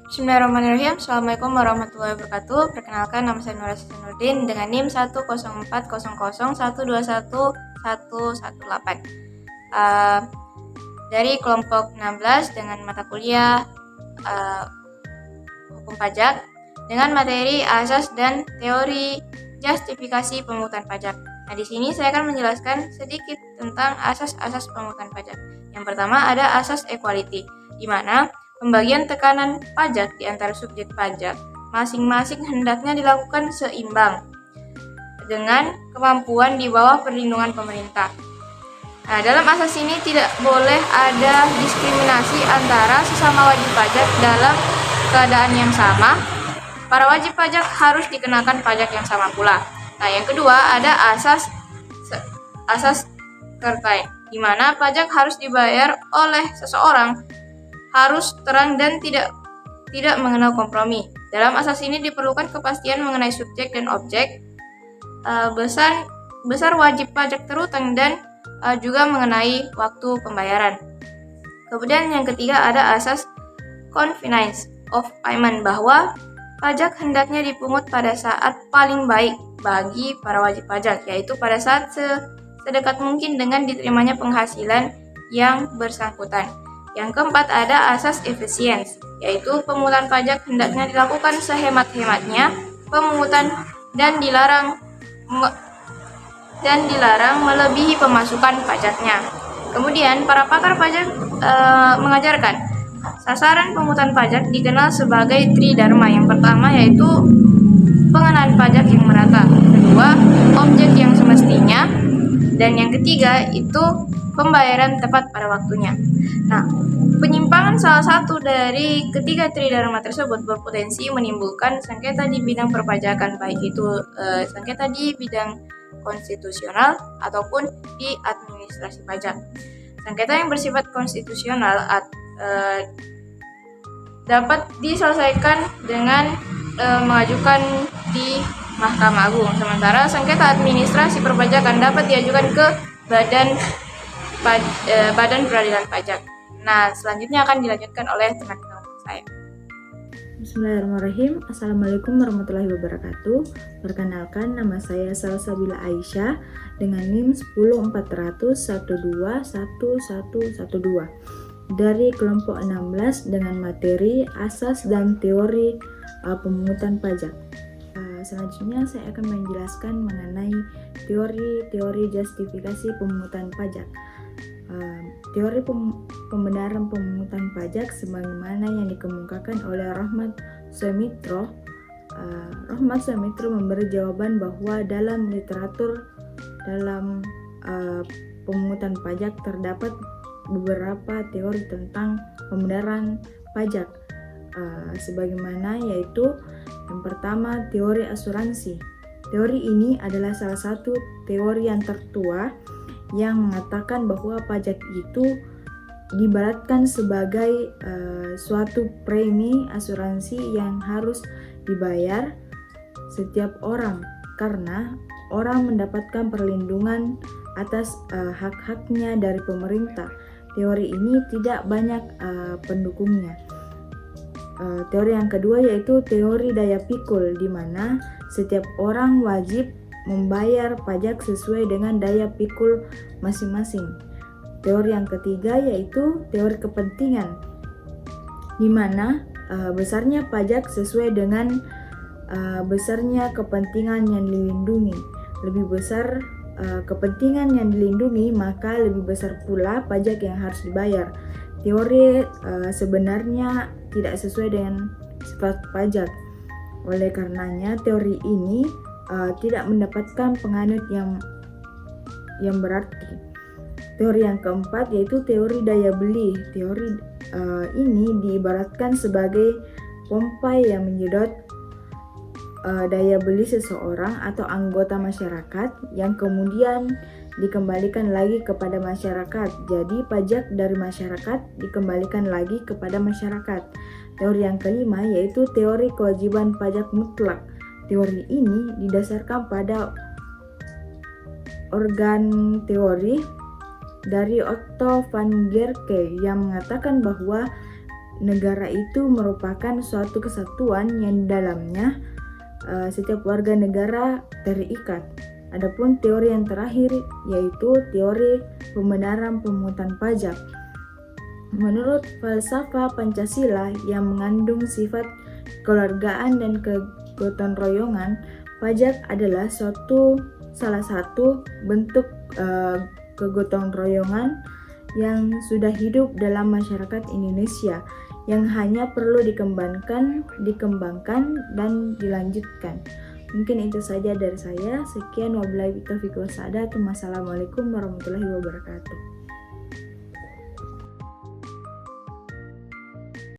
Bismillahirrahmanirrahim. Assalamualaikum warahmatullahi wabarakatuh. Perkenalkan, nama saya Nura Sinuddin dengan NIM 10400121118. Dari kelompok 16 dengan mata kuliah Hukum Pajak dengan materi asas dan teori justifikasi pemungutan pajak. Nah, di sini saya akan menjelaskan sedikit tentang asas-asas pemungutan pajak. Yang pertama ada asas equality, di mana pembagian tekanan pajak di antara subjek pajak masing-masing hendaknya dilakukan seimbang dengan kemampuan di bawah perlindungan pemerintah. Nah, dalam asas ini tidak boleh ada diskriminasi antara sesama wajib pajak dalam keadaan yang sama. Para wajib pajak harus dikenakan pajak yang sama pula. Nah, yang kedua ada asas terkait, di mana pajak harus dibayar oleh seseorang harus terang dan tidak mengenal kompromi. Dalam asas ini diperlukan kepastian mengenai subjek dan objek, besar wajib pajak terutang dan juga mengenai waktu pembayaran. Kemudian yang ketiga ada asas convenience of payment, bahwa pajak hendaknya dipungut pada saat paling baik bagi para wajib pajak, yaitu pada saat sedekat mungkin dengan diterimanya penghasilan yang bersangkutan. Yang keempat ada asas efisiensi, yaitu pemungutan pajak hendaknya dilakukan sehemat-hematnya pemungutan dan dilarang melebihi pemasukan pajaknya. Kemudian para pakar pajak mengajarkan sasaran pemungutan pajak dikenal sebagai tridharma. Yang pertama yaitu pengenaan pajak yang merata, kedua objek yang semestinya, dan yang ketiga itu pembayaran tepat pada waktunya. Nah, penyimpangan salah satu dari ketiga tridharma tersebut berpotensi menimbulkan sengketa di bidang perpajakan, baik itu sengketa di bidang konstitusional ataupun di administrasi pajak. Sengketa yang bersifat konstitusional dapat diselesaikan dengan mengajukan di Mahkamah Agung, sementara sengketa administrasi perpajakan dapat diajukan ke Badan Peradilan Pajak. Nah, selanjutnya akan dilanjutkan oleh teman-teman saya. Bismillahirrahmanirrahim. Assalamualaikum warahmatullahi wabarakatuh. Perkenalkan, nama saya Salsabila Aisyah dengan NIM 10400121112 dari kelompok 16 dengan materi asas dan teori pemungutan pajak. Selanjutnya saya akan menjelaskan mengenai teori justifikasi pemungutan pajak. Teori pembenaran pemungutan pajak sebagaimana yang dikemukakan oleh Rahmat Sumitro. Rahmat Sumitro memberi jawaban bahwa dalam literatur dalam pemungutan pajak terdapat beberapa teori tentang pembenaran pajak, sebagaimana yaitu yang pertama teori asuransi. Teori ini adalah salah satu teori yang tertua yang mengatakan bahwa pajak itu diibaratkan sebagai suatu premi asuransi yang harus dibayar setiap orang karena orang mendapatkan perlindungan atas hak-haknya dari pemerintah. Teori ini tidak banyak pendukungnya. Teori yang kedua yaitu teori daya pikul, di mana setiap orang wajib membayar pajak sesuai dengan daya pikul masing-masing. Teori yang ketiga yaitu teori kepentingan, di mana besarnya pajak sesuai dengan besarnya kepentingan yang dilindungi. Lebih besar kepentingan yang dilindungi, maka lebih besar pula pajak yang harus dibayar. Teori sebenarnya tidak sesuai dengan sifat pajak. Oleh karenanya teori ini tidak mendapatkan penganut yang berarti. Teori yang keempat yaitu teori daya beli. Teori ini diibaratkan sebagai pompa yang menyedot daya beli seseorang atau anggota masyarakat yang kemudian dikembalikan lagi kepada masyarakat. Jadi pajak dari masyarakat dikembalikan lagi kepada masyarakat. Teori yang kelima yaitu teori kewajiban pajak mutlak. Teori ini didasarkan pada organ teori dari Otto van Gerke yang mengatakan bahwa negara itu merupakan suatu kesatuan yang di dalamnya setiap warga negara terikat. Adapun teori yang terakhir yaitu teori pembenaran pemungutan pajak. Menurut falsafah Pancasila yang mengandung sifat kekeluargaan dan kegotong royongan, pajak adalah salah satu bentuk kegotong royongan yang sudah hidup dalam masyarakat Indonesia, yang hanya perlu dikembangkan dan dilanjutkan. Mungkin itu saja dari saya. Sekian, wabillahi taufiq wal hidayah. Wassalamualaikum warahmatullahi wabarakatuh.